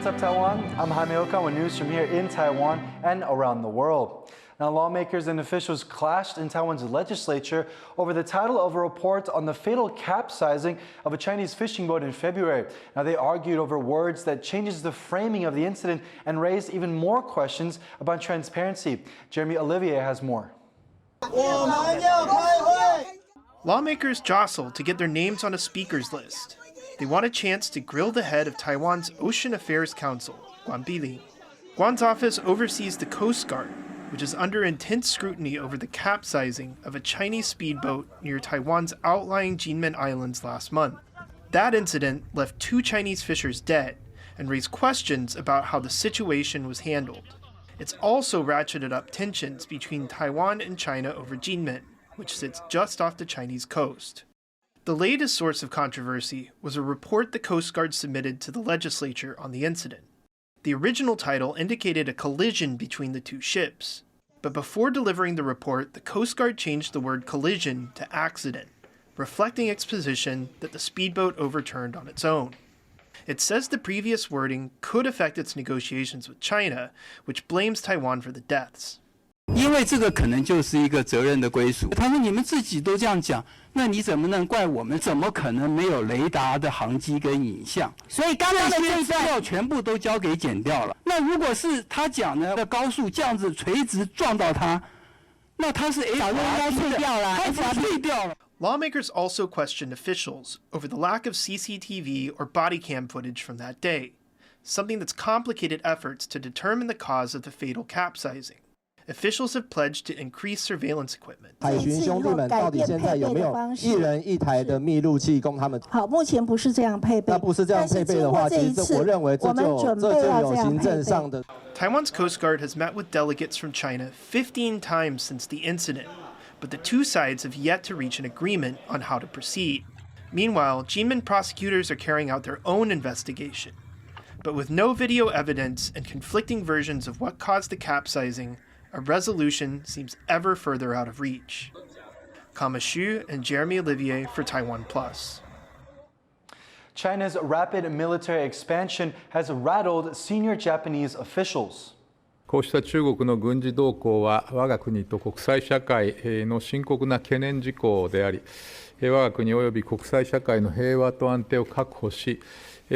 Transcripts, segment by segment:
what's up, Taiwan? I'm Jaime Ocon with news from here in Taiwan and around the world. Now, lawmakers and officials clashed in Taiwan's legislature over the title of a report on the fatal capsizing of a Chinese fishing boat in February. Now, they argued over words that changes the framing of the incident and raised even more questions about transparency. Jeremy Olivier has more. Lawmakers jostled to get their names on a speaker's list. They want a chance to grill the head of Taiwan's Ocean Affairs Council, Guan Bili. Guan's office oversees the Coast Guard, which is under intense scrutiny over the capsizing of a Chinese speedboat near Taiwan's outlying Kinmen Islands last month. That incident left 2 Chinese fishers dead and raised questions about how the situation was handled. It's also ratcheted up tensions between Taiwan and China over Kinmen, which sits just off the Chinese coast. The latest source of controversy was a report the Coast Guard submitted to the legislature on the incident. The original title indicated a collision between the 2 ships, but before delivering the report, the Coast Guard changed the word collision to accident, reflecting its position that the speedboat overturned on its own. It says the previous wording could affect its negotiations with China, which blames Taiwan for the deaths. 因为这个可能就是一个责任的归属。他说你们自己都这样讲，那你怎么能怪我们？怎么可能没有雷达的航机跟影像？所以刚刚的这些资料全部都交给剪掉了。那如果是他讲的高速这样子垂直撞到他，那他是早就应该退掉了，他退掉了。 Lawmakers also questioned officials over the lack of CCTV or body cam footage from that day, something that's complicated efforts to determine the cause of the fatal capsizing. Officials have pledged to increase surveillance equipment. 海巡兄弟们到底现在有没有1人1台的密录器供他们？好，目前不是这样配备。那不是这样配备的话，其实我认为这就有行政上的。Taiwan's Coast Guard has met with delegates from China 15 times since the incident, but the 2 sides have yet to reach an agreement on how to proceed. Meanwhile, Kinmen prosecutors are carrying out their own investigation. But with no video evidence and conflicting versions of what caused the capsizing, a resolution seems ever further out of reach. Kama Xu and Jeremy Olivier for TaiwanPlus. China's rapid military expansion has rattled senior Japanese officials. こうした中国の軍事動向は我が国と国際社会の深刻な懸念事項であり、我が国及び国際社会の平和と安定を確保し、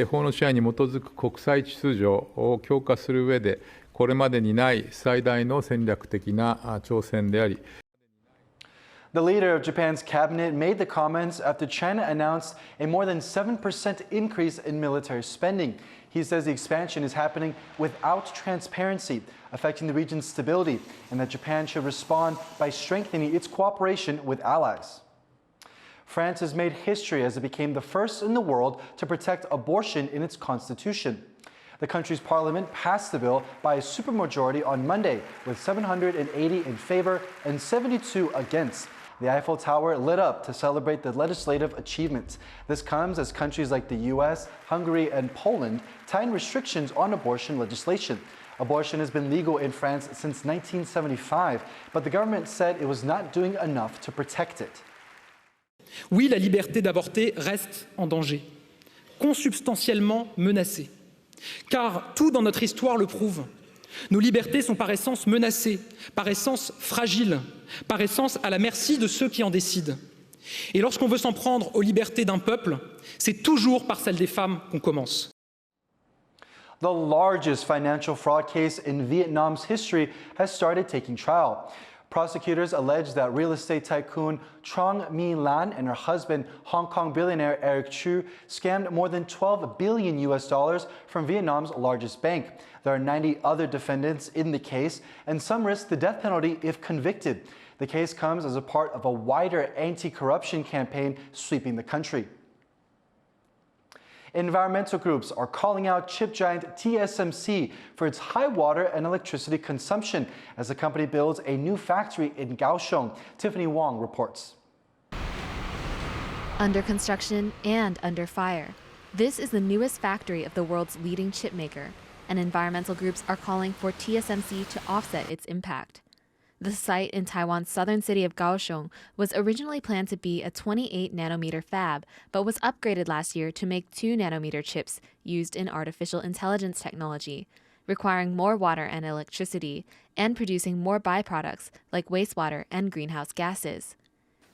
法の支配に基づく国際秩序を強化する上で、これまでにない最大の戦略的な挑戦であり。 The leader of Japan's cabinet made the comments after China announced a more than 7% increase in military spending. He says the expansion is happening without transparency, affecting the region's stability, and that Japan should respond by strengthening its cooperation with allies. France has made history as it became the first in the world to protect abortion in its constitution. The country's parliament passed the bill by a supermajority on Monday, with 780 in favor and 72 against. The Eiffel Tower lit up to celebrate the legislative achievement. This comes as countries like the US, Hungary, and Poland tighten restrictions on abortion legislation. Abortion has been legal in France since 1975, but the government said it was not doing enough to protect it. Oui, la liberté d'avorter reste en danger, consubstantiellement menacée. Car tout dans notre histoire le prouve. Nos libertés sont par essence menacées, par essence fragiles, par essence à la merci de ceux qui en décident. Et lorsqu'on veut s'en prendre aux libertés d'un peuple, c'est toujours par celle des femmes qu'on commence. The largest financial fraud case in Vietnam's history has started taking trial. Prosecutors allege that real estate tycoon Trong My Lan and her husband, Hong Kong billionaire Eric Chu, scammed more than $12 billion from Vietnam's largest bank. There are 90 other defendants in the case, and some risk the death penalty if convicted. The case comes as a part of a wider anti-corruption campaign sweeping the country. Environmental groups are calling out chip giant TSMC for its high water and electricity consumption as the company builds a new factory in Kaohsiung. Tiffany Wong reports. Under construction and under fire, this is the newest factory of the world's leading chip maker, and environmental groups are calling for TSMC to offset its impact. The site in Taiwan's southern city of Kaohsiung was originally planned to be a 28 nanometer fab, but was upgraded last year to make 2 nanometer chips used in artificial intelligence technology, requiring more water and electricity, and producing more byproducts like wastewater and greenhouse gases.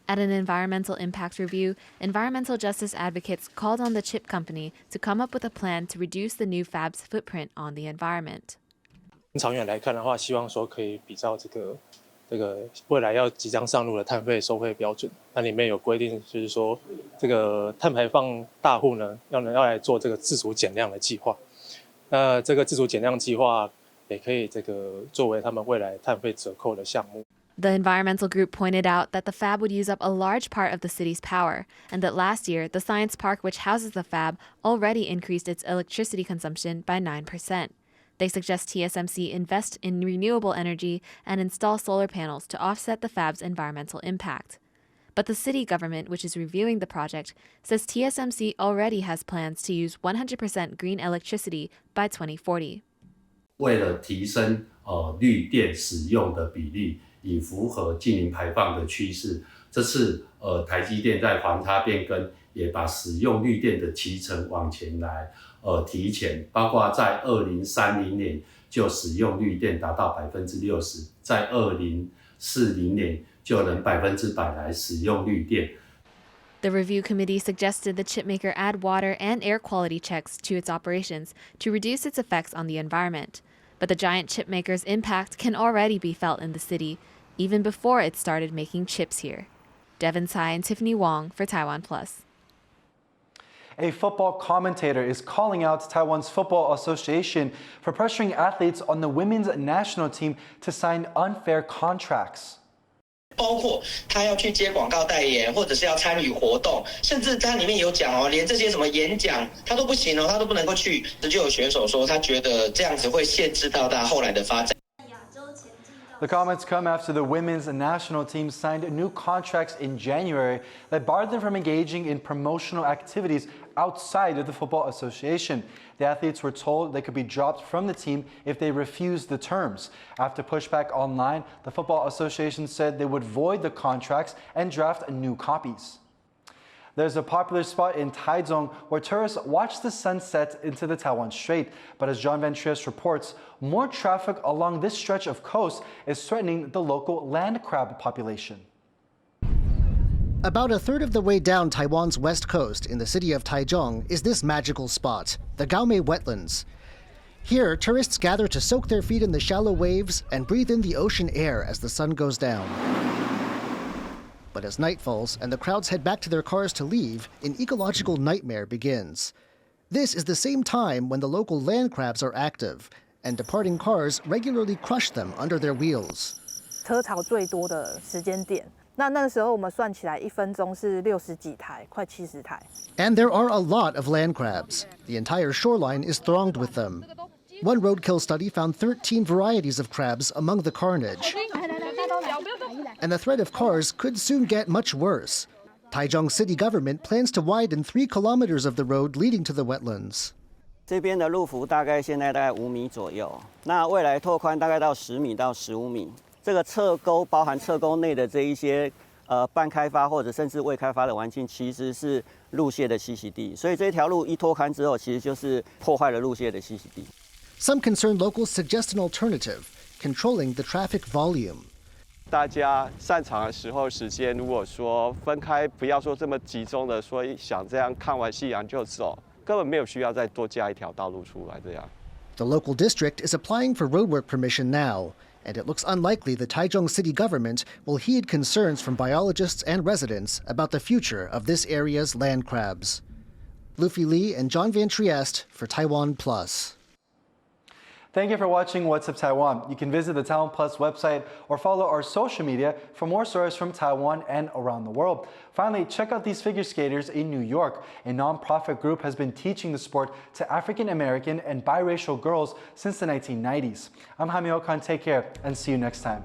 At an environmental impact review, environmental justice advocates called on the chip company to come up with a plan to reduce the new fab's footprint on the environment. 长远来看的话，希望说可以比照这个未来要即将上路的碳费收费标准，那里面有规定，就是说这个碳排放大户呢要来做这个自主减量的计划。那这个自主减量计划也可以这个作为他们未来碳费折扣的项目。 The environmental group pointed out that the fab would use up a large part of the city's power, and that last year, the science park which houses the fab already increased its electricity consumption by 9%. They suggest TSMC invest in renewable energy and install solar panels to offset the fab's environmental impact. But the city government, which is reviewing the project, says TSMC already has plans to use 100% green electricity by 2040. 为了提升绿电使用的比例，以符合净零排放的趋势，这次台积电在环差变更，也把使用绿电的期程往前来提前，包括在2030年就使用绿电达到60%，在2040年就能100%来使用绿电。 The review committee suggested the chipmaker add water and air quality checks to its operations to reduce its effects on the environment. But the giant chipmaker's impact can already be felt in the city, even before it started making chips here. Devin Tsai and Tiffany Wong for TaiwanPlus. A football commentator is calling out Taiwan's Football Association for pressuring athletes on the women's national team to sign unfair contracts. 包括他要去接广告代言，或者是要参与活动，甚至它里面有讲哦，连这些什么演讲他都不行哦，他都不能够去。就有选手说，他觉得这样子会限制到他后来的发展。 The comments come after the women's national team signed new contracts in January that barred them from engaging in promotional activities outside of the Football Association. The athletes were told they could be dropped from the team if they refused the terms. After pushback online, the Football Association said they would void the contracts and draft new copies. There's a popular spot in Taichung where tourists watch the sunset into the Taiwan Strait. But as John Van Trieste reports, more traffic along this stretch of coast is threatening the local land crab population. About a third of the way down Taiwan's west coast in the city of Taichung is this magical spot, the Jaime wetlands. Here, tourists gather to soak their feet in the shallow waves and breathe in the ocean air as the sun goes down. But as night falls and the crowds head back to their cars to leave, an ecological nightmare begins. This is the same time when the local land crabs are active, and departing cars regularly crush them under their wheels. 车潮最多的时间点，那时候我们算起来1分钟是60几台，快70台。 And there are a lot of land crabs. The entire shoreline is thronged with them. One roadkill study found 13 varieties of crabs among the carnage. And the threat of cars could soon get much worse. Taichung city government plans to widen 3 kilometers of the road leading to the wetlands. 这边的路幅现在大概5米左右，那未来拓宽大概到10米到15米。这个侧沟包含侧沟内的这一些半开发或者甚至未开发的环境，其实是陆蟹的栖息地。所以这条路一拓宽之后，其实就是破坏了陆蟹的栖息地。Some concerned locals suggest an alternative, controlling the traffic volume. 大家散场的时间，如果说分开，不要说这么集中的说想这样看完夕阳就走，根本没有需要再多加一条道路出来这样。The local district is applying for roadwork permission now, and it looks unlikely the Taichung city government will heed concerns from biologists and residents about the future of this area's land crabs. Luffy Lee and John Van Trieste for TaiwanPlus. Thank you for watching What's Up Taiwan. You can visit the TaiwanPlus website or follow our social media for more stories from Taiwan and around the world. Finally, check out these figure skaters in New York. A nonprofit group has been teaching the sport to African American and biracial girls since the 1990s. I'm Jaime Ocon. Take care and see you next time.